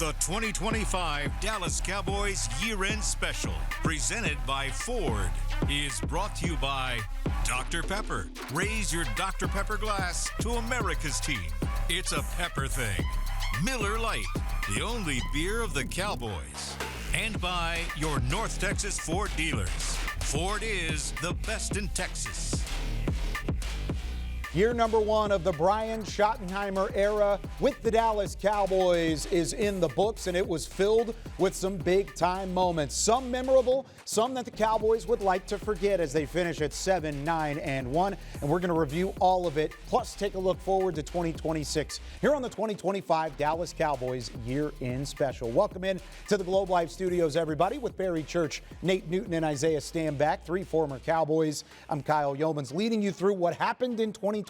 The 2025 Dallas Cowboys Year-End Special, presented by Ford, is brought to you by Dr. Pepper. Raise your Dr. Pepper glass to America's team. It's a pepper thing. Miller Lite, the only beer of the Cowboys. And by your North Texas Ford dealers. Ford is the best in Texas. Year number one of the Brian Schottenheimer era with the Dallas Cowboys is in the books, and it was filled with some big-time moments. Some memorable, some that the Cowboys would like to forget as they finish at 7-9-1. And we're going to review all of it, plus take a look forward to 2026 here on the 2025 Dallas Cowboys Year-End Special. Welcome in to the Globe Life Studios, everybody, with Barry Church, Nate Newton, and Isaiah Stanback, three former Cowboys. I'm Kyle Youmans, leading you through what happened in 2025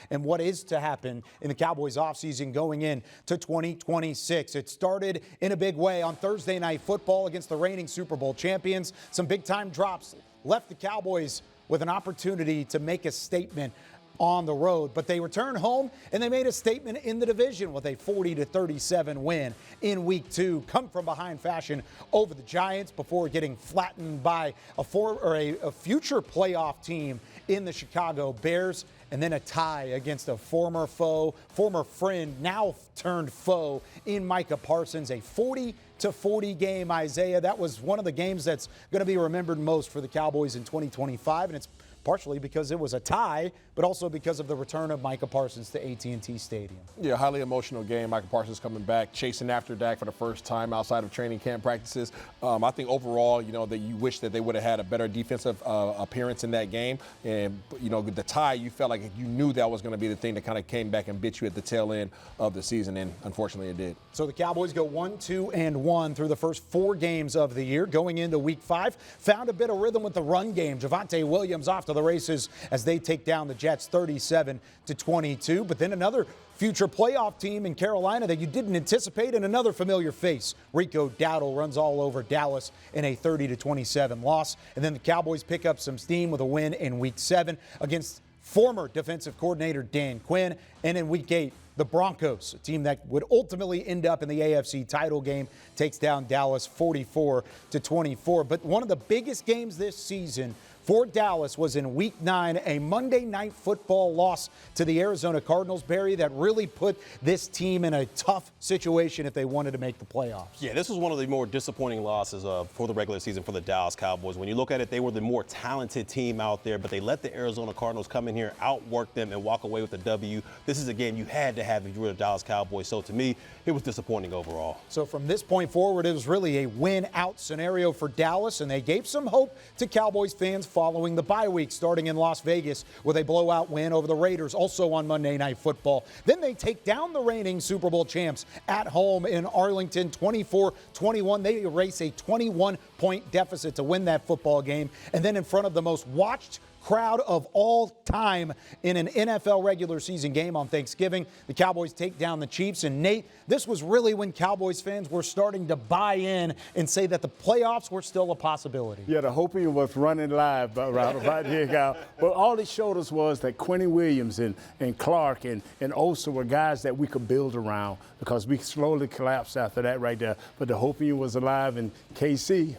and what is to happen in the Cowboys offseason going into 2026. It started in a big way on Thursday Night Football against the reigning Super Bowl champions. Some big-time drops left the Cowboys with an opportunity to make a statement on the road, but they returned home and they made a statement in the division with a 40-37 win in week 2, come from behind fashion over the Giants before getting flattened by a future playoff team in the Chicago Bears, and then a tie against a former friend, now turned foe in Micah Parsons, a 40-40 game, Isaiah. That was one of the games that's going to be remembered most for the Cowboys in 2025, and it's partially because it was a tie, but also because of the return of Micah Parsons to AT&T Stadium. Yeah, highly emotional game. Micah Parsons coming back, chasing after Dak for the first time outside of training camp practices. I think overall, that you wish that they would have had a better defensive appearance in that game. And, the tie, you felt like you knew that was going to be the thing that kind of came back and bit you at the tail end of the season, and unfortunately it did. So the Cowboys go 1-2-1 through the first 4 games of the year. Going into week 5, found a bit of rhythm with the run game. Javonte Williams off to the races as they take down the Jets 37-22. But then another future playoff team in Carolina that you didn't anticipate, and another familiar face. Rico Dowdle runs all over Dallas in a 30-27 loss. And then the Cowboys pick up some steam with a win in week 7 against former defensive coordinator Dan Quinn. And in week 8, the Broncos, a team that would ultimately end up in the AFC title game, takes down Dallas 44-24. But one of the biggest games this season for Dallas was in week 9, a Monday Night Football loss to the Arizona Cardinals, Barry, that really put this team in a tough situation if they wanted to make the playoffs. Yeah, this was one of the more disappointing losses for the regular season for the Dallas Cowboys. When you look at it, they were the more talented team out there, but they let the Arizona Cardinals come in here, outwork them, and walk away with the W. This is a game you had to have if you were the Dallas Cowboys. So to me, it was disappointing overall. So from this point forward, it was really a win-out scenario for Dallas, and they gave some hope to Cowboys fans following the bye week, starting in Las Vegas with a blowout win over the Raiders, also on Monday Night Football. Then they take down the reigning Super Bowl champs at home in Arlington, 24-21. They erase a 21-point deficit to win that football game. And then in front of the most watched crowd of all time in an NFL regular season game on Thanksgiving, the Cowboys take down the Chiefs. And Nate, this was really when Cowboys fans were starting to buy in and say that the playoffs were still a possibility. Yeah, the hoping was running live right here, Kyle. But all it showed us was that Quentin Williams and Clark and Osa were guys that we could build around, because we slowly collapsed after that right there. But the hoping was alive, and KC,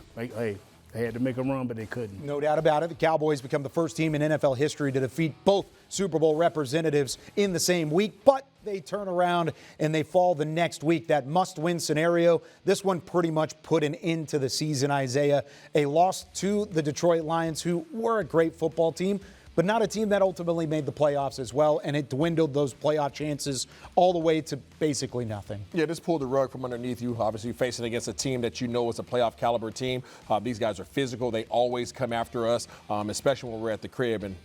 they had to make a run, but they couldn't. No doubt about it. The Cowboys become the first team in NFL history to defeat both Super Bowl representatives in the same week, but they turn around and they fall the next week. That must-win scenario, this one pretty much put an end to the season, Isaiah. A loss to the Detroit Lions, who were a great football team, but not a team that ultimately made the playoffs as well, and it dwindled those playoff chances all the way to basically nothing. Yeah, this pulled the rug from underneath you. Obviously, facing against a team that you know is a playoff caliber team. These guys are physical. They always come after us, especially when we're at the crib, and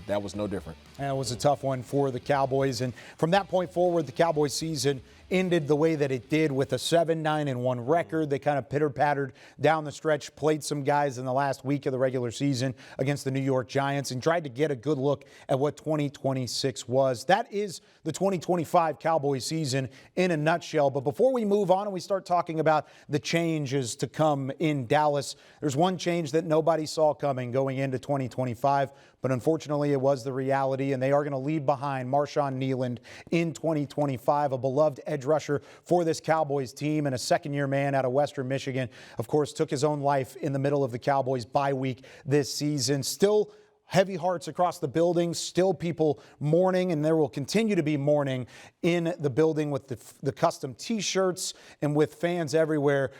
that was no different. And it was a tough one for the Cowboys, and from that point forward, the Cowboys season ended the way that it did with a 7-9-1 record. They kind of pitter-pattered down the stretch, played some guys in the last week of the regular season against the New York Giants, and tried to get a good look at what 2026 was. That is the 2025 Cowboys season in a nutshell. But before we move on and we start talking about the changes to come in Dallas, there's one change that nobody saw coming going into 2025, but unfortunately it was the reality, and they are going to leave behind Marshawn Kneeland in 2025, a beloved edge edge rusher for this Cowboys team and a second-year man out of Western Michigan. Of course, took his own life in the middle of the Cowboys bye week this season. Still heavy hearts across the building, still people mourning, and there will continue to be mourning in the building with the custom T-shirts and with fans everywhere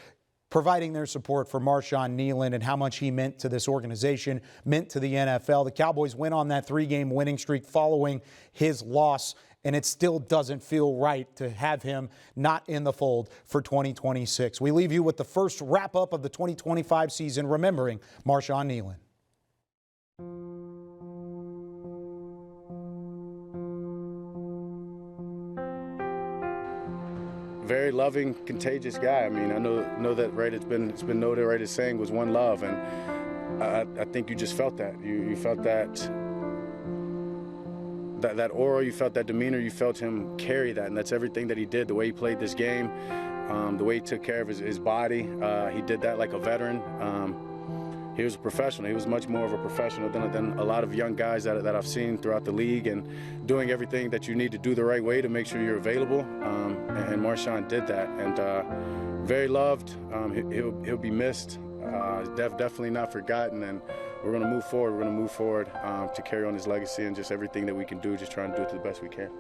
providing their support for Marshawn Kneeland and how much he meant to this organization, meant to the NFL. The Cowboys went on that 3-game winning streak following his loss, and it still doesn't feel right to have him not in the fold for 2026. We leave you with the first wrap-up of the 2025 season, remembering Marshawn Kneeland. Very loving, contagious guy. I mean, I know that, right? It's been noted, right? His saying was one love, and I think you just felt that. You felt that aura, you felt that demeanor, you felt him carry that, and that's everything that he did. The way he played this game, the way he took care of his body, he did that like a veteran. He was a professional. He was much more of a professional than a lot of young guys that I've seen throughout the league, and doing everything that you need to do the right way to make sure you're available. And Marshawn did that, and very loved. He'll be missed. Definitely not forgotten, and we're going to move forward. We're going to move forward to carry on his legacy, and just everything that we can do, just trying to do it to the best we can.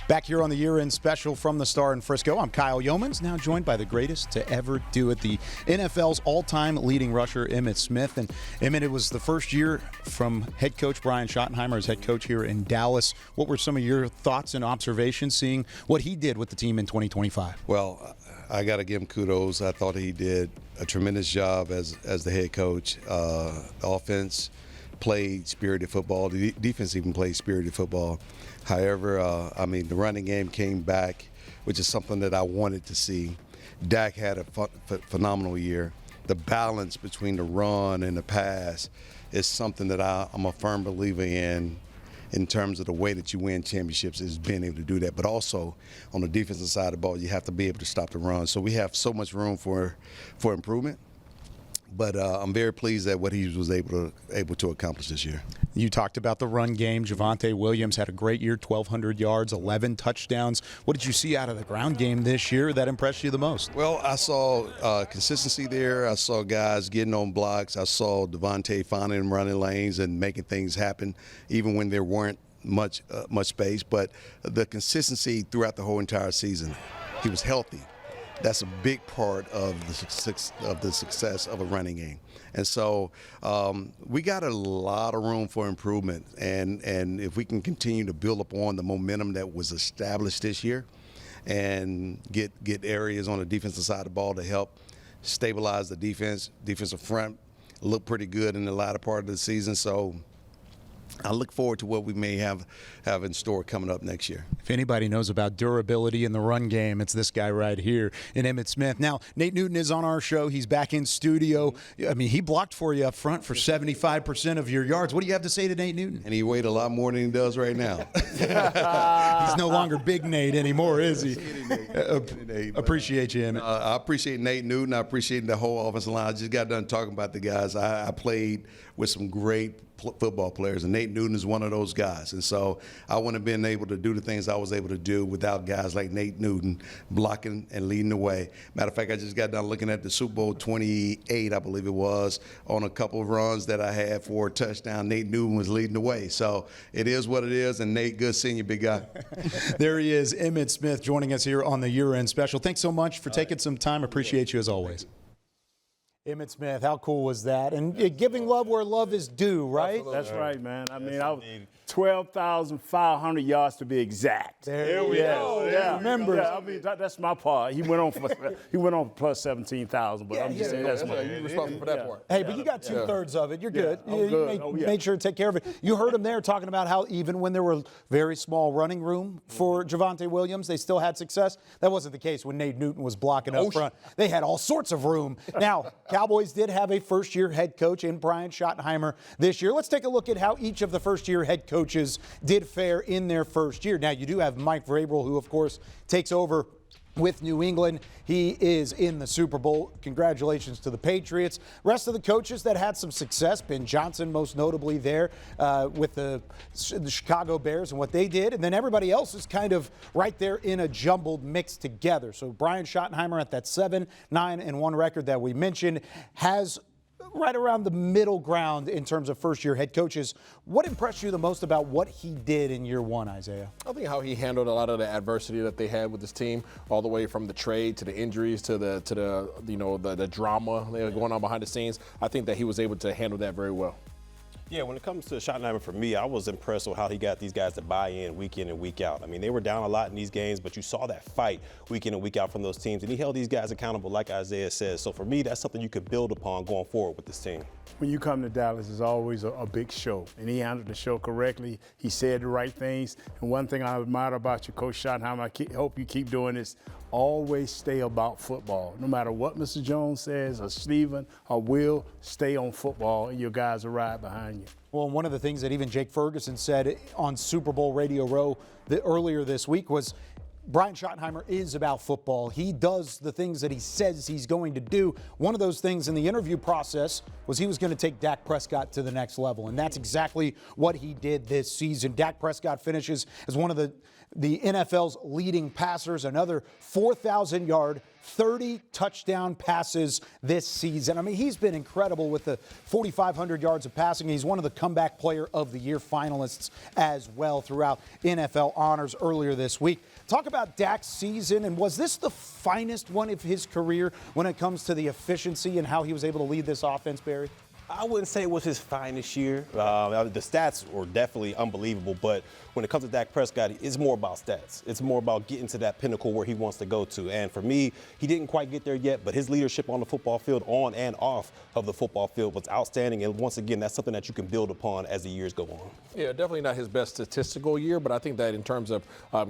Back here on the year-end special from the Star in Frisco, I'm Kyle Youmans, now joined by the greatest to ever do it, the NFL's all-time leading rusher, Emmitt Smith. And Emmitt, it was the first year from head coach Brian Schottenheimer as head coach here in Dallas. What were some of your thoughts and observations seeing what he did with the team in 2025? Well, I got to give him kudos. I thought he did a tremendous job as the head coach. The offense played spirited football. The defense even played spirited football. However, the running game came back, which is something that I wanted to see. Dak had a phenomenal year. The balance between the run and the pass is something that I'm a firm believer in terms of the way that you win championships, is being able to do that. But also on the defensive side of the ball, you have to be able to stop the run. So we have so much room for improvement. But I'm very pleased at what he was able to accomplish this year. You talked about the run game. Javonte Williams had a great year, 1,200 yards, 11 touchdowns. What did you see out of the ground game this year that impressed you the most? Well, I saw consistency there. I saw guys getting on blocks. I saw Devontae finding and running lanes and making things happen, even when there weren't much space. But the consistency throughout the whole entire season, he was healthy. That's a big part of the success of a running game. And so we got a lot of room for improvement. And if we can continue to build upon the momentum that was established this year and get areas on the defensive side of the ball to help stabilize the defensive front, look pretty good in the latter part of the season. So I look forward to what we may have in store coming up next year. If anybody knows about durability in the run game, it's this guy right here in Emmitt Smith. Now, Nate Newton is on our show. He's back in studio. I mean, he blocked for you up front for 75% of your yards. What do you have to say to Nate Newton? And he weighed a lot more than he does right now. He's no longer Big Nate anymore, is he? Appreciate you, Emmitt. I appreciate Nate Newton. I appreciate the whole offensive line. I just got done talking about the guys. I played with some great football players, and Nate Newton is one of those guys. And so I wouldn't have been able to do the things I was able to do without guys like Nate Newton blocking and leading the way. Matter of fact, I just got done looking at the Super Bowl 28, I believe it was, on a couple of runs that I had for a touchdown. Nate Newton was leading the way. So it is what it is, and Nate, good seeing you, big guy. There he is, Emmitt Smith, joining us here on the year-end special. Thanks so much for taking some time. Appreciate you as always. Emmitt Smith, how cool was that? And giving love where love is due, right? Absolutely. That's right, man. I mean, I was 12,500 yards to be exact. There we go. Yeah, Remember. Yeah, I mean, that's my part. He went on plus 17,000, but I'm just saying that's my. You're responsible for that part. Hey, but you got 2/3 of it. You're good. I'm You good. made sure to take care of it. You heard him there talking about how even when there were very small running room for Javonte Williams, they still had success. That wasn't the case when Nate Newton was blocking up front. They had all sorts of room. Now, Cowboys did have a first-year head coach in Brian Schottenheimer this year. Let's take a look at how each of the first-year head coaches did fare in their first year. Now, you do have Mike Vrabel, who, of course, takes over with New England. He is in the Super Bowl. Congratulations to the Patriots. Rest of the coaches that had some success, Ben Johnson most notably there with the Chicago Bears and what they did. And then everybody else is kind of right there in a jumbled mix together. So Brian Schottenheimer at that 7-9-1 record that we mentioned has right around the middle ground in terms of first-year head coaches. What impressed you the most about what he did in year one, Isaiah? I think how he handled a lot of the adversity that they had with his team, all the way from the trade to the injuries to the drama going on behind the scenes. I think that he was able to handle that very well. Yeah, when it comes to Schottenheimer, for me, I was impressed with how he got these guys to buy in and week out. I mean, they were down a lot in these games, but you saw that fight week in and week out from those teams, and he held these guys accountable, like Isaiah says. So for me, that's something you could build upon going forward with this team. When you come to Dallas, it's always a big show, and he handled the show correctly. He said the right things, and one thing I admire about you, Coach Schottenheimer, I hope you keep doing this, always stay about football. No matter what Mr. Jones says, or Steven, or Will, stay on football, and your guys will ride behind you. Well, one of the things that even Jake Ferguson said on Super Bowl Radio Row earlier this week was Brian Schottenheimer is about football. He does the things that he says he's going to do. One of those things in the interview process was he was going to take Dak Prescott to the next level, and that's exactly what he did this season. Dak Prescott finishes as one of the NFL's leading passers, another 4,000-yard, 30 touchdown passes this season. I mean, he's been incredible with the 4,500 yards of passing. He's one of the comeback player of the year finalists as well throughout NFL honors earlier this week. Talk about Dak's season, and was this the finest one of his career when it comes to the efficiency and how he was able to lead this offense, Barry? I wouldn't say it was his finest year. The stats were definitely unbelievable, but when it comes to Dak Prescott, it's more about stats. It's more about getting to that pinnacle where he wants to go to. And for me, he didn't quite get there yet, but his leadership on the football field, on and off of the football field, was outstanding. And once again, that's something that you can build upon as the years go on. Yeah, definitely not his best statistical year, but I think that in terms of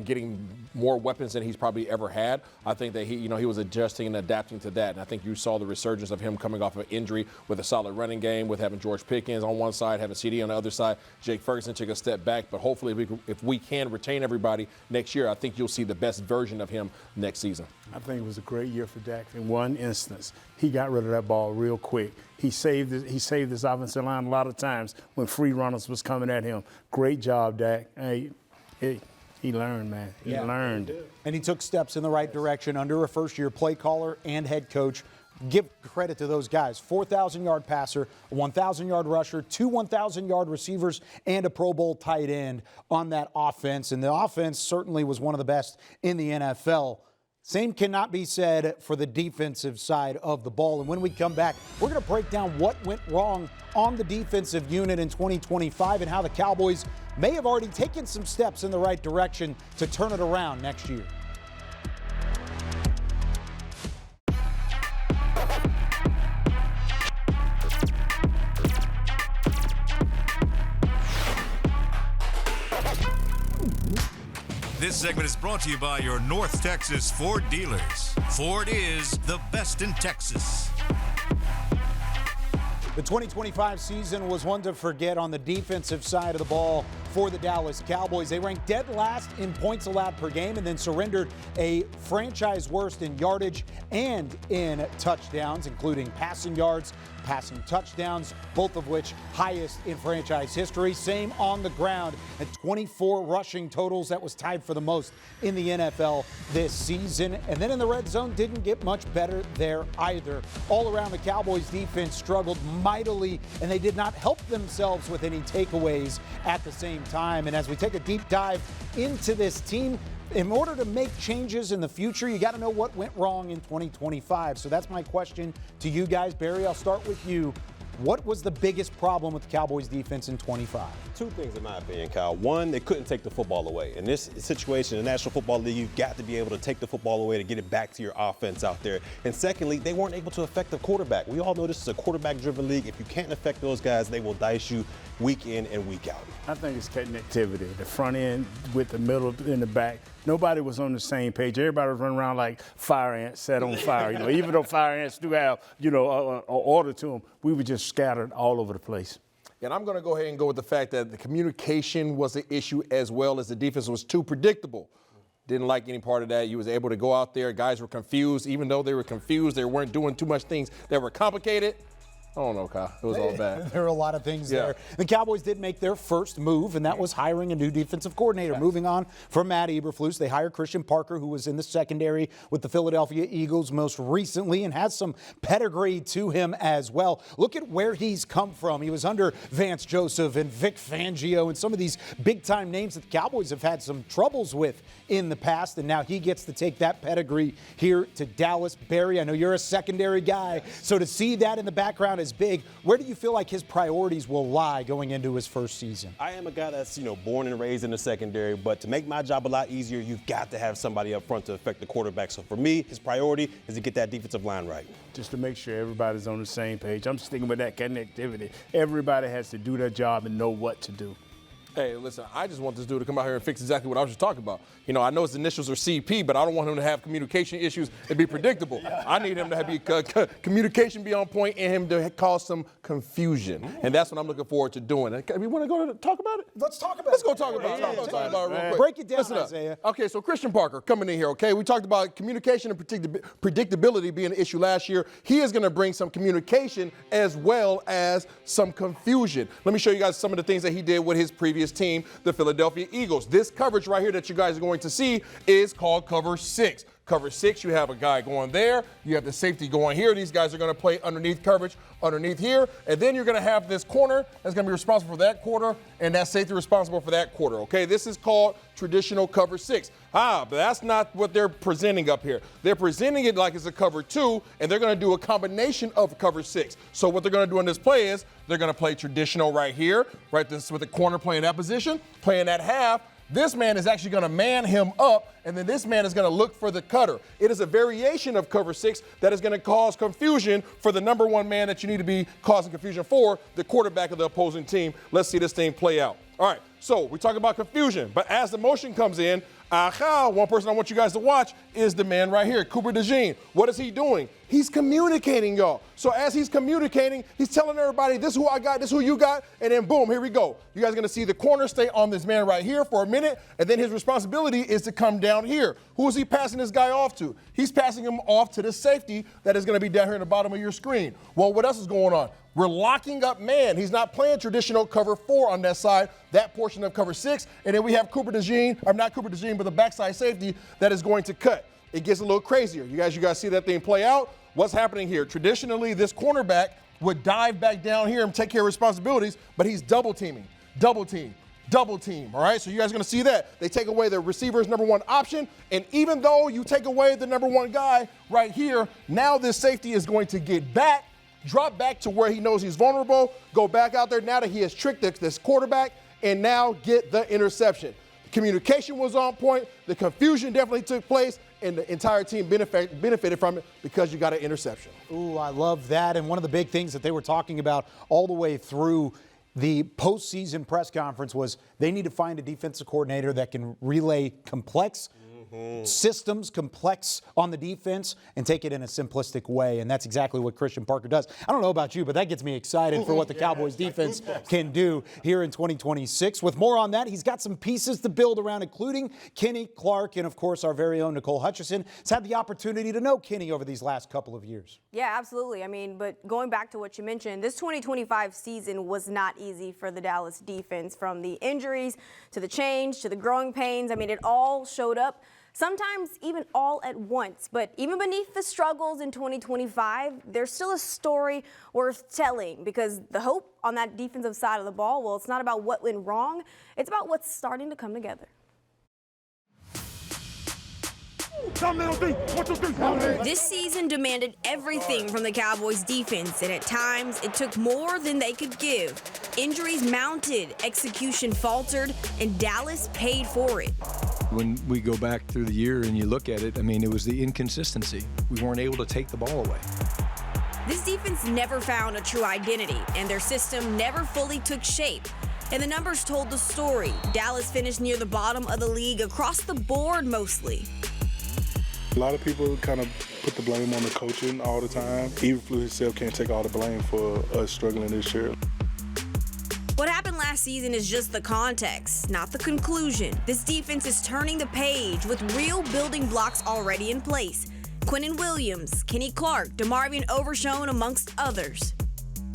getting more weapons than he's probably ever had, I think that he was adjusting and adapting to that. And I think you saw the resurgence of him coming off of injury with a solid running game, with having George Pickens on one side, having CD on the other side. Jake Ferguson took a step back, but hopefully if we can retain everybody next year, I think you'll see the best version of him next season. I think it was a great year for Dak. In one instance, he got rid of that ball real quick. He saved his offensive line a lot of times when free runners was coming at him. Great job, Dak. Hey, he learned, man. He learned. And he took steps in the right direction under a first-year play caller and head coach. Give credit to those guys. 4,000-yard passer, a 1,000-yard rusher, 2 1,000-yard receivers, and a Pro Bowl tight end on that offense. And the offense certainly was one of the best in the NFL. Same cannot be said for the defensive side of the ball. And when we come back, we're going to break down what went wrong on the defensive unit in 2025 and how the Cowboys may have already taken some steps in the right direction to turn it around next year. This segment is brought to you by your North Texas Ford dealers. Ford is the best in Texas. The 2025 season was one to forget on the defensive side of the ball for the Dallas Cowboys. They ranked dead last in points allowed per game and then surrendered a franchise worst in yardage and in touchdowns, including passing yards, passing touchdowns, both of which highest in franchise history. Same on the ground at 24 rushing totals. That was tied for the most in the NFL this season. And then in the red zone, didn't get much better there either. All around, the Cowboys defense struggled mightily, and they did not help themselves with any takeaways at the same time. And as we take a deep dive into this team, in order to make changes in the future, you got to know what went wrong in 2025. So that's my question to you guys. Barry, I'll start with you. What was the biggest problem with the Cowboys defense in 25? Two things in my opinion, Kyle. One, they couldn't take the football away. In this situation, in the National Football League, you've got to be able to take the football away to get it back to your offense out there. And secondly, they weren't able to affect the quarterback. We all know this is a quarterback-driven league. If you can't affect those guys, they will dice you week in and week out. I think it's connectivity. The front end with the middle and the back. Nobody was on the same page. Everybody was running around like fire ants set on fire. Even though fire ants do have, an order to them, we were just scattered all over the place. And I'm going to go ahead and go with the fact that the communication was an issue as well as the defense was too predictable. Didn't like any part of that. You was able to go out there. Guys were confused. Even though they were confused, they weren't doing too much things that were complicated. I don't know, Kyle. It was all bad. There were a lot of things there. The Cowboys did make their first move, and that was hiring a new defensive coordinator. Moving on from Matt Eberflus, they hired Christian Parker, who was in the secondary with the Philadelphia Eagles most recently and has some pedigree to him as well. Look at where he's come from. He was under Vance Joseph and Vic Fangio and some of these big-time names that the Cowboys have had some troubles with in the past, and now he gets to take that pedigree here to Dallas. Barry, I know you're a secondary guy, so to see that in the background is big. Where do you feel like his priorities will lie going into his first season? I am a guy that's, born and raised in the secondary, but to make my job a lot easier, you've got to have somebody up front to affect the quarterback. So for me, his priority is to get that defensive line right. Just to make sure everybody's on the same page. I'm sticking with that connectivity. Everybody has to do their job and know what to do. Hey, listen, I just want this dude to come out here and fix exactly what I was just talking about. I know his initials are CP, but I don't want him to have communication issues and be predictable. I need him to have communication be on point and him to cause some confusion. And that's what I'm looking forward to doing. We want to go to talk about it? Let's talk about it. Let's go talk about it. Let's talk about it real quick. Break it down, Listen up. Isaiah. Okay, so Christian Parker coming in here, okay? We talked about communication and predictability being an issue last year. He is going to bring some communication as well as some confusion. Let me show you guys some of the things that he did with his previous team, the Philadelphia Eagles. This coverage right here that you guys are going to see is called cover 6. Cover 6, you have a guy going there. You have the safety going here. These guys are going to play underneath coverage, underneath here. And then you're going to have this corner that's going to be responsible for that quarter and that safety responsible for that quarter. Okay, this is called traditional cover 6. But that's not what they're presenting up here. They're presenting it like it's a cover 2, and they're going to do a combination of cover 6. So what they're going to do in this play is they're going to play traditional right here, right? This with the corner playing that position, playing that half. This man is actually going to man him up, and then this man is going to look for the cutter. It is a variation of cover 6 that is going to cause confusion for the number one man that you need to be causing confusion for, the quarterback of the opposing team. Let's see this thing play out. All right, so we talk about confusion, but as the motion comes in, one person I want you guys to watch is the man right here, Cooper DeJean. What is he doing? He's communicating, y'all. So as he's communicating, he's telling everybody, this is who I got, this is who you got, and then boom, here we go. You guys are going to see the corner stay on this man right here for a minute, and then his responsibility is to come down here. Who is he passing this guy off to? He's passing him off to the safety that is going to be down here in the bottom of your screen. Well, what else is going on? We're locking up man. He's not playing traditional cover 4 on that side, that portion of cover 6. And then we have Cooper DeJean, or not Cooper DeJean, but the backside safety that is going to cut. It gets a little crazier. You guys see that thing play out? What's happening here? Traditionally, this cornerback would dive back down here and take care of responsibilities, but he's double teaming, double team. All right? So you guys are going to see that. They take away the receiver's number one option, and even though you take away the number one guy right here, now this safety is going to get back, drop back to where he knows he's vulnerable, go back out there now that he has tricked this quarterback, and now get the interception. The communication was on point. The confusion definitely took place, and the entire team benefited from it because you got an interception. Ooh, I love that. And one of the big things that they were talking about all the way through the postseason press conference was they need to find a defensive coordinator that can relay complex systems, complex on the defense, and take it in a simplistic way. And that's exactly what Christian Parker does. I don't know about you, but that gets me excited for what the Cowboys defense can do here in 2026. With more on that, he's got some pieces to build around, including Kenny Clark and, of course, our very own Nicole Hutchison. Has had the opportunity to know Kenny over these last couple of years. Yeah, absolutely. I mean, but going back to what you mentioned, this 2025 season was not easy for the Dallas defense, from the injuries to the change to the growing pains. I mean, it all showed up. sometimes even all at once. But even beneath the struggles in 2025, there's still a story worth telling, because the hope on that defensive side of the ball, well, it's not about what went wrong, it's about what's starting to come together. This season demanded everything from the Cowboys defense, and at times it took more than they could give. Injuries mounted, execution faltered, and Dallas paid for it. When we go back through the year and you look at it, I mean, it was the inconsistency. We weren't able to take the ball away. This defense never found a true identity, and their system never fully took shape. And the numbers told the story. Dallas finished near the bottom of the league across the board mostly. A lot of people kind of put the blame on the coaching all the time. Even Flew himself can't take all the blame for us struggling this year. What happened last season is just the context, not the conclusion. This defense is turning the page with real building blocks already in place. Quinnen Williams, Kenny Clark, DeMarvion Overshown, amongst others.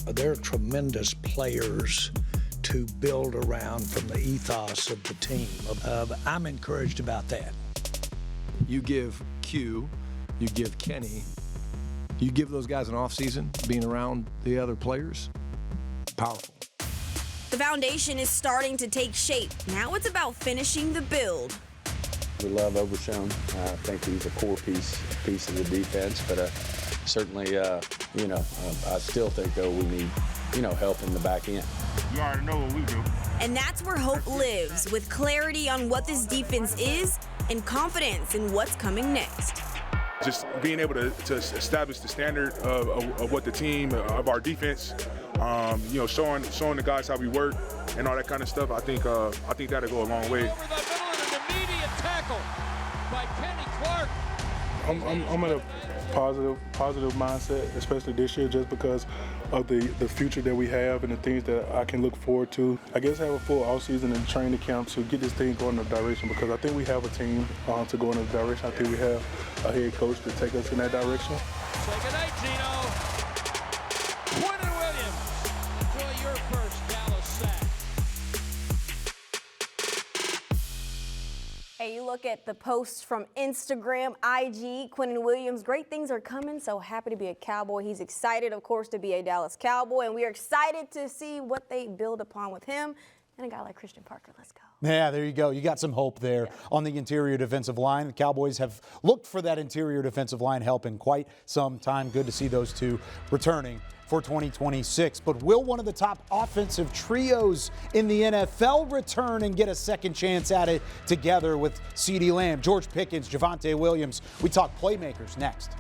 They're tremendous players to build around from the ethos of the team. I'm encouraged about that. You give Q, you give Kenny, you give those guys an offseason, being around the other players, powerful. The foundation is starting to take shape. Now it's about finishing the build. We love Overshown. I think he's a core piece of the defense, but certainly, I still think, though, we need, help in the back end. You already know what we do. And that's where hope lives, with clarity on what this defense is and confidence in what's coming next. Just being able to establish the standard of what the team, of our defense, showing the guys how we work and all that kind of stuff. I think that'll go a long way. Over the middle and an immediate tackle by Kenny Clark. I'm in a positive mindset, especially this year, just because of the future that we have and the things that I can look forward to. I guess have a full offseason and training camp to get this thing going in a direction, because I think we have a team to go in a direction. I think we have a head coach to take us in that direction. Say goodnight, Gino. Quinnen Williams, enjoy your first Dallas sack. Hey, you look at the posts from Instagram, IG, Quinnen Williams, great things are coming, so happy to be a Cowboy. He's excited, of course, to be a Dallas Cowboy, and we are excited to see what they build upon with him and a guy like Christian Parker. Let's go. Yeah, there you go. You got some hope there on the interior defensive line. The Cowboys have looked for that interior defensive line help in quite some time. Good to see those two returning for 2026. But will one of the top offensive trios in the NFL return and get a second chance at it together with CeeDee Lamb, George Pickens, Javonte Williams? We talk Playmakers next.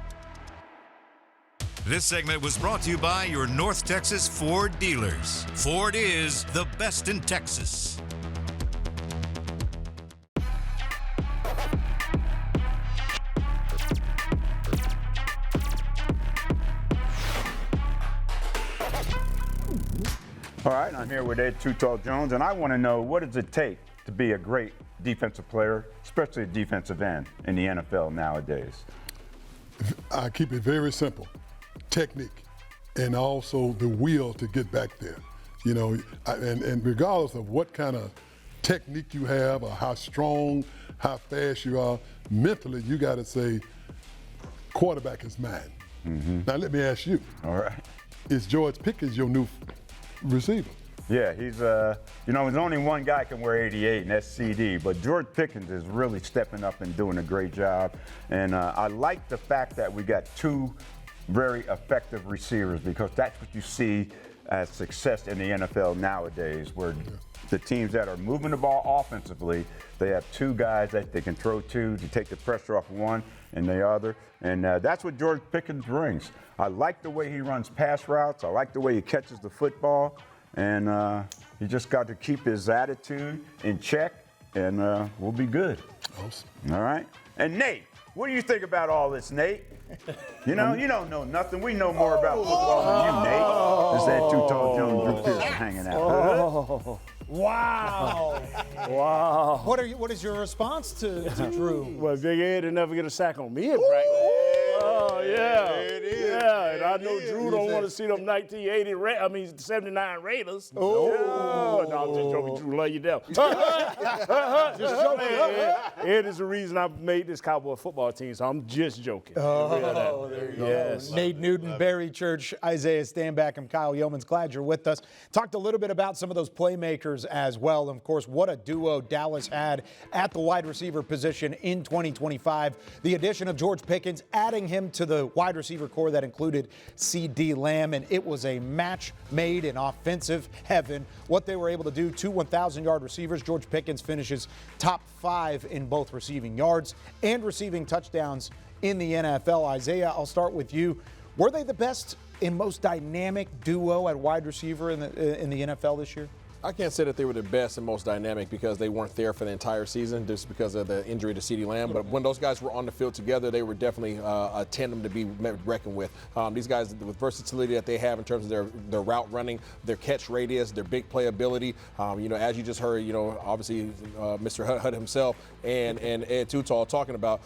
This segment was brought to you by your North Texas Ford dealers. Ford is the best in Texas. All right, I'm here with Ed Too Tall Jones, and I want to know, what does it take to be a great defensive player, especially a defensive end in the NFL nowadays? I keep it very simple. Technique, and also the will to get back there. And regardless of what kind of technique you have or how strong, how fast you are, mentally you got to say, quarterback is mine. Mm-hmm. Now let me ask you. All right. Is George Pickens your new receiver? Yeah, he's, there's only one guy can wear 88, and that's CD. But George Pickens is really stepping up and doing a great job. And I like the fact that we got two very effective receivers, because that's what you see as success in the NFL nowadays, where the teams that are moving the ball offensively, they have two guys that they can throw to take the pressure off one and the other. And that's what George Pickens brings. I like the way he runs pass routes. I like the way he catches the football. And he just got to keep his attitude in check, and we'll be good. Awesome. All right? And Nate, what do you think about all this, Nate? You don't know nothing. We know more about football than you, Nate. This is that Too Tall Jones, Drew Pearson hanging out. Wow. Wow. What is your response to Drew? Well, Big Ed will never get a sack on me in practice. Oh, yeah. There it is. Yeah, and I know Drew don't want to see them 79 Raiders. Oh. No, I'm just joking. Drew, love you down. Just joking. It is the reason I made this Cowboy football team, so I'm just joking. Oh, there you go. Nate Newton, Barry Church, Isaiah Stanback, and Kyle Youmans. Glad you're with us. Talked a little bit about some of those playmakers as well. And, of course, what a duo Dallas had at the wide receiver position in 2025. The addition of George Pickens, adding him to the wide receiver core that included C.D. Lamb, and it was a match made in offensive heaven. What they were able to do, 2 1,000-yard receivers. George Pickens finishes top 5 in both receiving yards and receiving touchdowns in the NFL. Isaiah, I'll start with you. Were they the best and most dynamic duo at wide receiver in the NFL this year? I can't say that they were the best and most dynamic because they weren't there for the entire season just because of the injury to CeeDee Lamb. But when those guys were on the field together, they were definitely a tandem to be reckoned with. These guys, with versatility that they have in terms of their route running, their catch radius, their big playability. As you just heard, obviously Mr. Hutt himself and Ed Tutal talking about,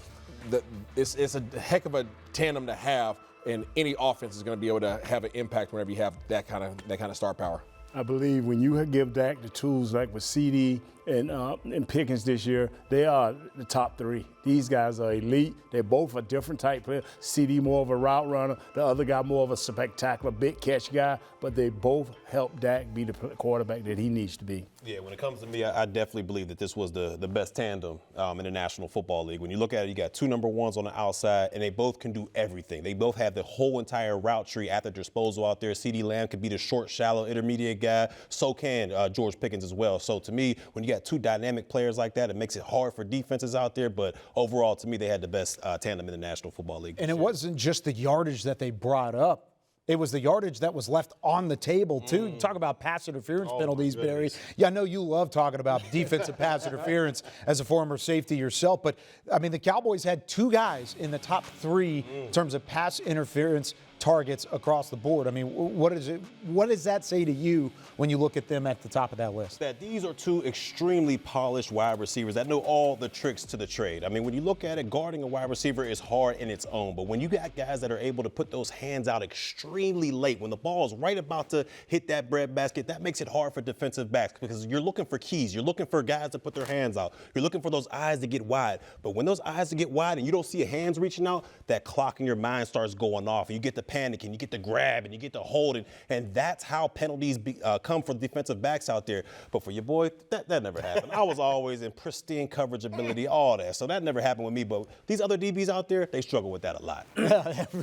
it's a heck of a tandem to have, and any offense is going to be able to have an impact whenever you have that kind of star power. I believe when you give Dak the tools like with CD and Pickens this year, they are the top 3. These guys are elite. They're both a different type player. CD more of a route runner, the other guy more of a spectacular big catch guy, but they both help Dak be the quarterback that he needs to be. Yeah, when it comes to me, I definitely believe that this was the best tandem in the National Football League. When you look at it, you got 2 number 1s on the outside, and they both can do everything. They both have the whole entire route tree at their disposal out there. CeeDee Lamb could be the short, shallow, intermediate guy. So can George Pickens as well. So to me, when you got 2 dynamic players like that, it makes it hard for defenses out there. But overall, to me, they had the best tandem in the National Football League. And it wasn't just the yardage that they brought up. It was the yardage that was left on the table, too. You talk about pass interference penalties, Barry. Yeah, I know you love talking about defensive pass interference as a former safety yourself. But, I mean, the Cowboys had 2 guys in the top 3 in terms of pass interference targets across the board. I mean, what does that say to you when you look at them at the top of that list? That these are 2 extremely polished wide receivers that know all the tricks to the trade. I mean, when you look at it, guarding a wide receiver is hard in its own. But when you got guys that are able to put those hands out extremely late, when the ball is right about to hit that breadbasket, that makes it hard for defensive backs because you're looking for keys. You're looking for guys to put their hands out. You're looking for those eyes to get wide. But when those eyes get wide and you don't see your hands reaching out, that clock in your mind starts going off. And you get the panic and you get to grab and you get to hold it. And that's how penalties come for defensive backs out there. But for your boy, that never happened. I was always in pristine coverage ability, all that. So that never happened with me. But these other DBs out there, they struggle with that a lot.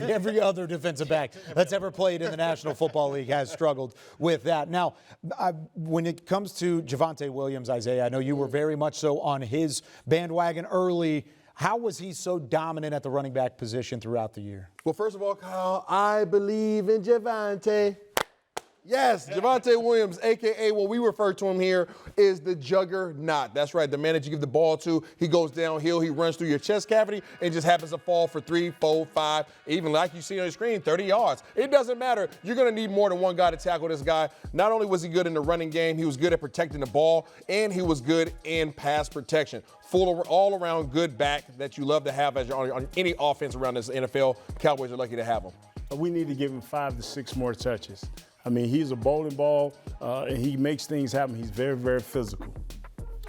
Every other defensive back that's ever played in the National Football League has struggled with that. Now, when it comes to Javonte Williams, Isaiah, I know you were very much so on his bandwagon early. How was he so dominant at the running back position throughout the year? Well, first of all, Kyle, I believe in Javonte. Yes, Javonte Williams, a.k.a. what we refer to him here, is the juggernaut. That's right, the man that you give the ball to, he goes downhill, he runs through your chest cavity, and just happens to fall for 3, 4, 5, even like you see on your screen, 30 yards. It doesn't matter. You're going to need more than one guy to tackle this guy. Not only was he good in the running game, he was good at protecting the ball, and he was good in pass protection. Full all-around good back that you love to have as on any offense around this NFL. Cowboys are lucky to have him. We need to give him 5 to 6 more touches. I mean, he's a bowling ball, and he makes things happen. He's very, very physical.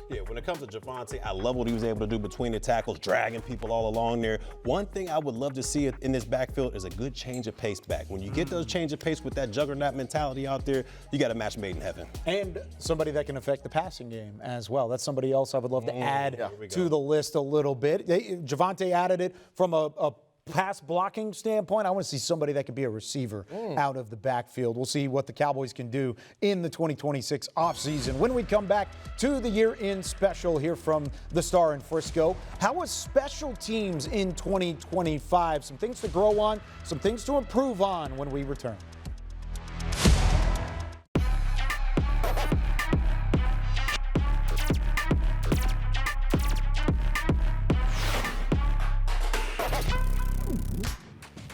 Yeah, when it comes to Javonte, I love what he was able to do between the tackles, dragging people all along there. One thing I would love to see in this backfield is a good change of pace back. When you get those change of pace with that juggernaut mentality out there, you got a match made in heaven. And somebody that can affect the passing game as well. That's somebody else I would love to add to the list a little bit. Javonte added it from a pass blocking standpoint. I want to see somebody that can be a receiver out of the backfield. We'll see what the Cowboys can do in the 2026 offseason. When we come back to the year-end special here from the Star in Frisco, how was special teams in 2025? Some things to grow on, some things to improve on when we return.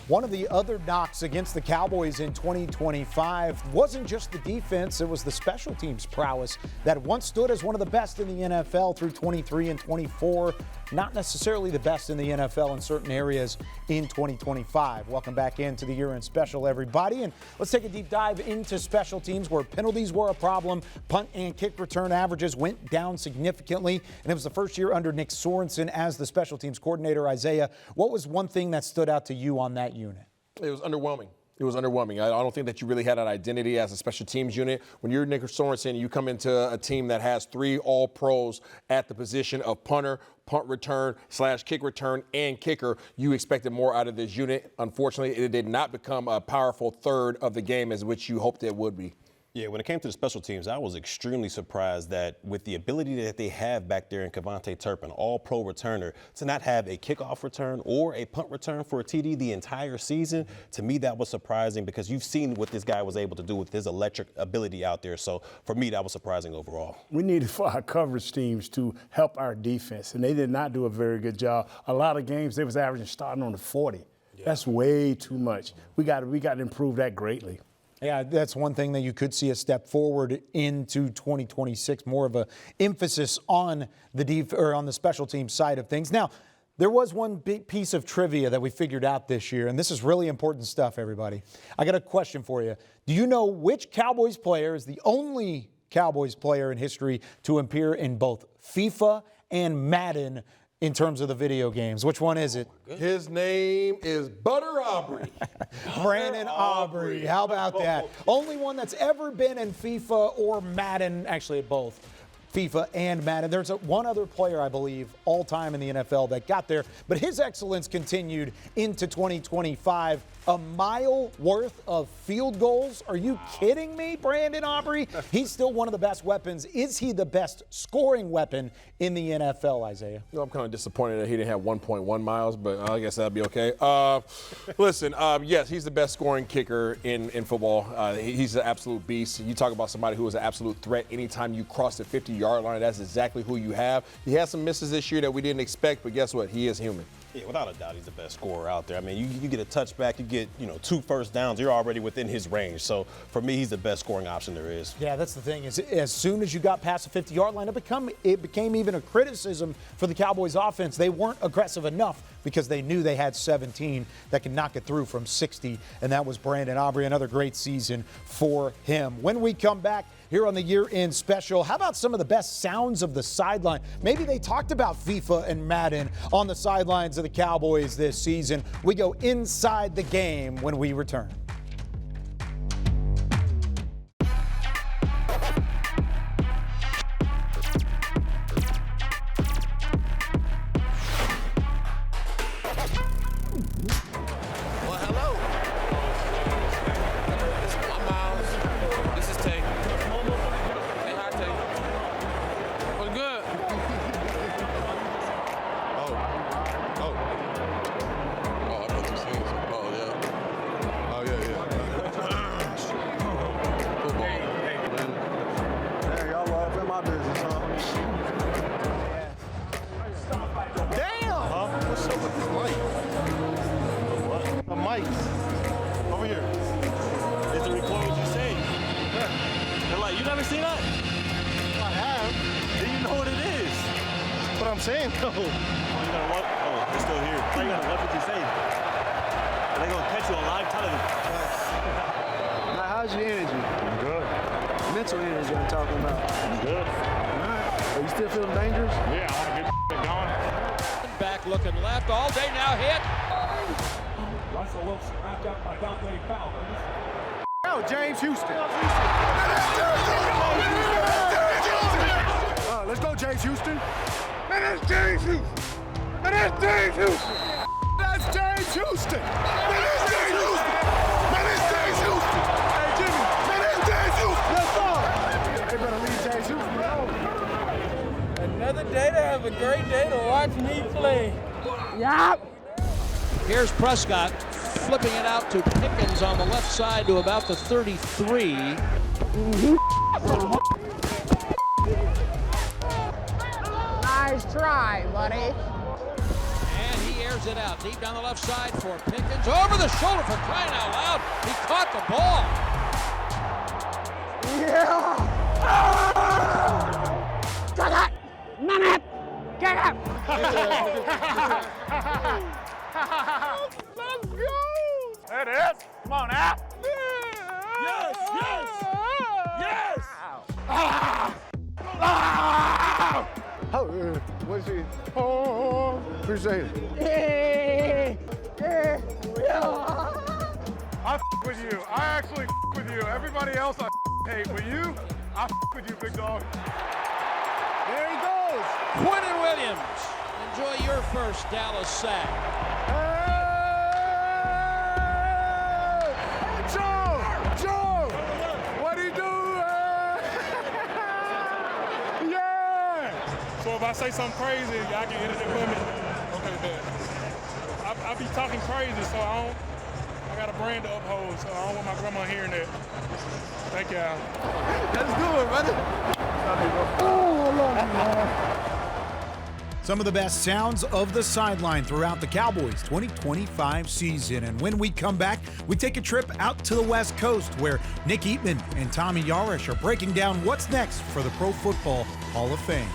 One of the other knocks against the Cowboys in 2025 wasn't just the defense, it was the special teams prowess that once stood as one of the best in the NFL through 23 and 24 not necessarily the best in the NFL in certain areas in 2025. Welcome back into the Year in Special, everybody. And let's take a deep dive into special teams where penalties were a problem. Punt and kick return averages went down significantly. And it was the first year under Nick Sorensen as the special teams coordinator. Isaiah, what was one thing that stood out to you on that unit? It was underwhelming. It was underwhelming. I don't think that you really had an identity as a special teams unit. When you're Nick Sorensen, you come into a team that has 3 all-pros at the position of punter, punt return / kick return, and kicker. You expected more out of this unit. Unfortunately, it did not become a powerful third of the game as which you hoped it would be. Yeah, when it came to the special teams, I was extremely surprised that with the ability that they have back there in Kevontae Turpin, all-pro returner, to not have a kickoff return or a punt return for a TD the entire season, to me that was surprising because you've seen what this guy was able to do with his electric ability out there. So for me, that was surprising overall. We needed for our coverage teams to help our defense, and they did not do a very good job. A lot of games, they was averaging starting on the 40. Yeah. That's way too much. We got to improve that greatly. Yeah, that's one thing that you could see a step forward into 2026, more of a emphasis on the special team side of things. Now, there was one big piece of trivia that we figured out this year, and this is really important stuff, everybody. I got a question for you. Do you know which Cowboys player is the only Cowboys player in history to appear in both FIFA and Madden in terms of the video games? Which one is it? His name is Butter Aubrey. Brandon Aubrey. How about that? Only one that's ever been in FIFA or Madden, actually both. FIFA and Madden. There's one other player, I believe, all time in the NFL that got there, but his excellence continued into 2025. A mile worth of field goals? Are you kidding me, Brandon Aubrey? He's still one of the best weapons. Is he the best scoring weapon in the NFL, Isaiah? You know, I'm kind of disappointed that he didn't have 1.1 miles, but I guess that'd be okay. Listen, yes, he's the best scoring kicker in football. He's an absolute beast. You talk about somebody who is an absolute threat anytime you cross the 50-yard line. That's exactly who you have. He had some misses this year that we didn't expect, but guess what? He is human. Yeah, without a doubt, he's the best scorer out there. I mean, you get a touchback, you get 2 first downs, you're already within his range. So for me, he's the best scoring option there is. Yeah, that's the thing. Is as soon as you got past the 50-yard line, it became even a criticism for the Cowboys offense. They weren't aggressive enough because they knew they had 17 that could knock it through from 60, and that was Brandon Aubrey. Another great season for him. When we come back here on the Year in Special, how about some of the best sounds of the sideline? Maybe they talked about FIFA and Madden on the sidelines of the Cowboys this season. We go inside the game when we return. Looking left all day now, hit. Russell Wilson wrapped up by Dante Fowler. Oh, James Houston. Let's go, James Houston. Man, that's James Houston. Man, that's James Houston. That's James Houston. Man, that's James Houston. Man, that's James Houston. Hey, Jimmy. Man, that's James Houston. Let's go. They better leave James Houston alone. Another day to have a great day to watch me play. Yep. Here's Prescott flipping it out to Pickens on the left side to about the 33. Nice try, buddy. And he airs it out deep down the left side for Pickens. Over the shoulder for crying out loud. He caught the ball. Yeah. Get it! Minute! Get it! Let's go! There it is. Come on now. Yes, yes, yes. Oh, what is he? Oh, appreciate it. I with you. I actually with you. Everybody else I hate. With you, I with you, big dog. There he goes. Quinnen Williams, enjoy your first Dallas sack. Joe, what do you do? Yeah. So if I say something crazy, y'all can edit it for me. Okay, man. I be talking crazy, so I got a brand to uphold, so I don't want my grandma hearing that. Thank y'all. Let's do it, brother. Some of the best sounds of the sideline throughout the Cowboys 2025 season. And when we come back, we take a trip out to the West Coast where Nick Eatman and Tommy Yarish are breaking down what's next for the Pro Football Hall of Fame.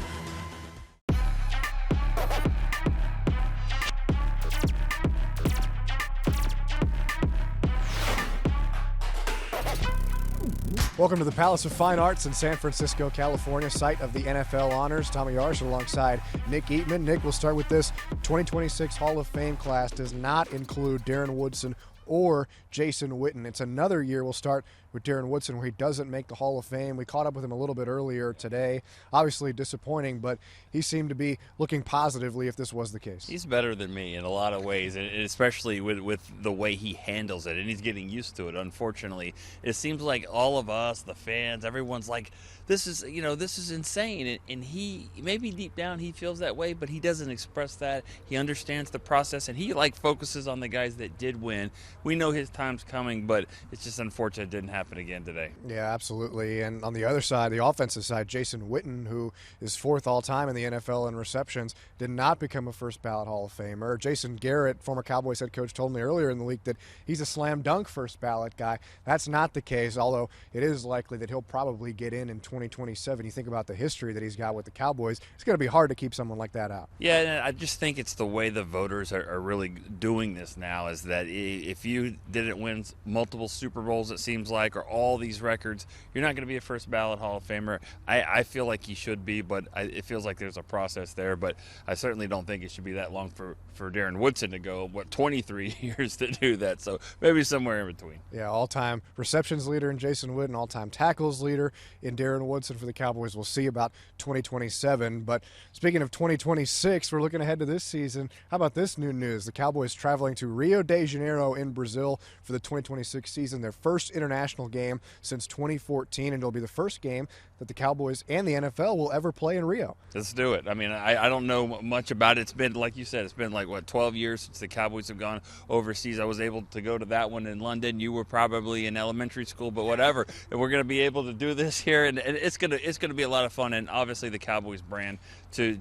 Welcome to the Palace of Fine Arts in San Francisco, California, site of the NFL honors. Tommy Yarish alongside Nick Eatman. Nick, we'll start with this. 2026 Hall of Fame class does not include Darren Woodson or Jason Witten. It's another year. We'll start with Darren Woodson where he doesn't make the Hall of Fame. We caught up with him a little bit earlier today. Obviously disappointing, but he seemed to be looking positively if this was the case. He's better than me in a lot of ways, and especially with the way he handles it, and he's getting used to it, unfortunately. It seems like all of us, the fans, everyone's like, this is insane, and he, maybe deep down he feels that way, but he doesn't express that. He understands the process, and he focuses on the guys that did win. We know his time's coming, but it's just unfortunate it didn't happen again today. Yeah, absolutely. And on the other side, the offensive side, Jason Witten, who is fourth all-time in the NFL in receptions, did not become a first-ballot Hall of Famer. Jason Garrett, former Cowboys head coach, told me earlier in the week that he's a slam-dunk first-ballot guy. That's not the case, although it is likely that he'll probably get in 2027. You think about the history that he's got with the Cowboys, it's going to be hard to keep someone like that out. Yeah, and I just think it's the way the voters are really doing this now, is that if you didn't win multiple Super Bowls, it seems like, or all these records, you're not going to be a first ballot Hall of Famer. I feel like he should be, but it feels like there's a process there. But I certainly don't think it should be that long for Darren Woodson to go, 23 years to do that. So maybe somewhere in between. Yeah, all-time receptions leader in Jason Witten, all-time tackles leader in Darren Woodson for the Cowboys. We'll see about 2027. But speaking of 2026, we're looking ahead to this season. How about this new news? The Cowboys traveling to Rio de Janeiro in Brazil for the 2026 season, their first international game since 2014, and it'll be the first game that the Cowboys and the NFL will ever play in Rio. Let's do it. I mean, I don't know much about it. It's been, like you said, it's been 12 years since the Cowboys have gone overseas. I was able to go to that one in London. You were probably in elementary school, but whatever. And we're going to be able to do this here, and it's going to be a lot of fun. And obviously the Cowboys brand to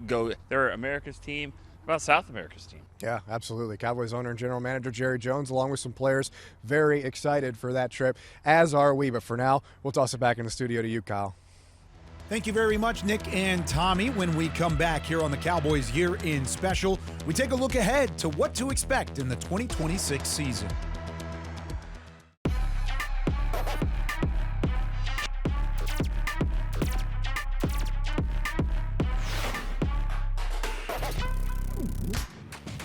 go. They're America's team. About South America's team. Yeah, absolutely. Cowboys owner and general manager Jerry Jones, along with some players, very excited for that trip, as are we. But for now, we'll toss it back in the studio to you, Kyle. Thank you very much, Nick and Tommy. When we come back here on the Cowboys Year in Special, we take a look ahead to what to expect in the 2026 season.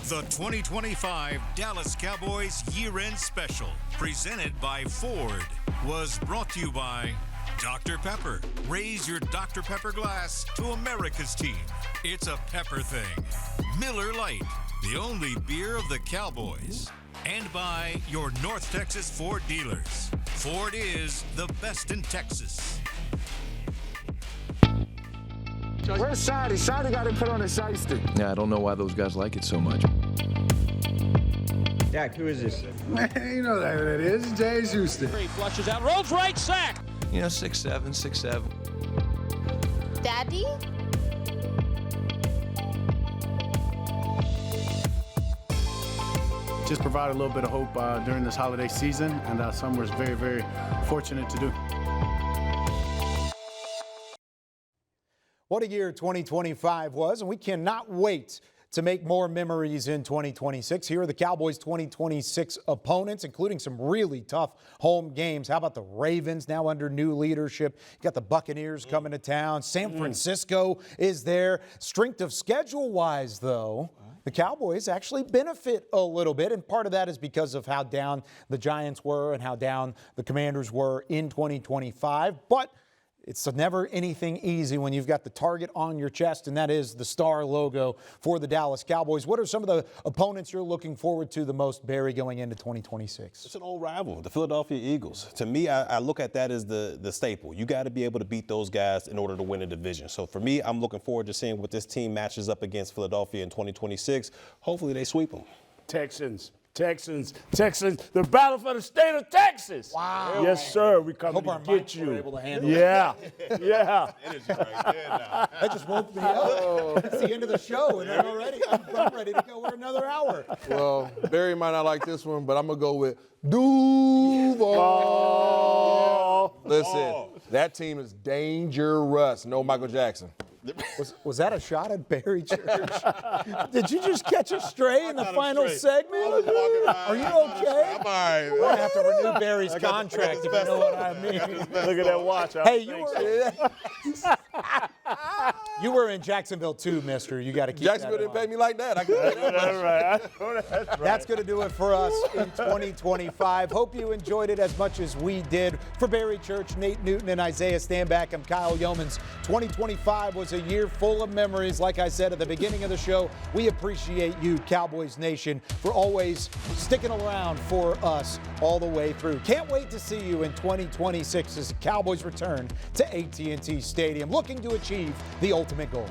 The 2025 Dallas Cowboys Year-End Special, presented by Ford, was brought to you by Dr. Pepper. Raise your Dr. Pepper glass to America's team. It's a pepper thing. Miller Lite, the only beer of the Cowboys. And by your North Texas Ford dealers. Ford is the best in Texas. Where's Shady? Shady got to put on his shiesty. Yeah, I don't know why those guys like it so much. Dak, who is this? Man, you know that it is. James Houston. He flushes out, rolls right, sack. 6'7", 6'7". Daddy? Just provide a little bit of hope during this holiday season, and some was very, very fortunate to do. What a year 2025 was, and we cannot wait to make more memories in 2026. Here are the Cowboys' 2026 opponents, including some really tough home games. How about the Ravens now under new leadership? You got the Buccaneers coming to town. San Francisco is there. Strength of schedule-wise, though, the Cowboys actually benefit a little bit, and part of that is because of how down the Giants were and how down the Commanders were in 2025. But it's never anything easy when you've got the target on your chest, and that is the star logo for the Dallas Cowboys. What are some of the opponents you're looking forward to the most, Barry, going into 2026? It's an old rival, the Philadelphia Eagles. To me, I look at that as the staple. You got to be able to beat those guys in order to win a division. So for me, I'm looking forward to seeing what this team matches up against Philadelphia in 2026. Hopefully they sweep them. Texans, the battle for the state of Texas. Wow. Yes, sir. We coming to get you. Able to handle yeah. Energy right there now. That just woke me up. It's the end of the show, and I'm ready to go for another hour. Well, Barry might not like this one, but I'm going to go with Duval. Listen, that team is dangerous. No Michael Jackson. Was that a shot at Barry Church? Did you just catch a stray in the final segment? Are you okay? I'm all right. We're going to have to renew Barry's contract, if you know what I mean. Look at that watch. Hey, you were in Jacksonville too, mister. You got to keep Jacksonville that in didn't pay mind. me like that. I can say that. That's right. That's going to do it for us in 2025. Hope you enjoyed it as much as we did. For Barry Church, Nate Newton, and Isaiah Stanback, I'm Kyle Youmans. 2025 was a year full of memories. Like I said at the beginning of the show, we appreciate you, Cowboys Nation, for always sticking around for us all the way through. Can't wait to see you in 2026 as the Cowboys return to AT&T Stadium, looking to achieve the ultimate goal.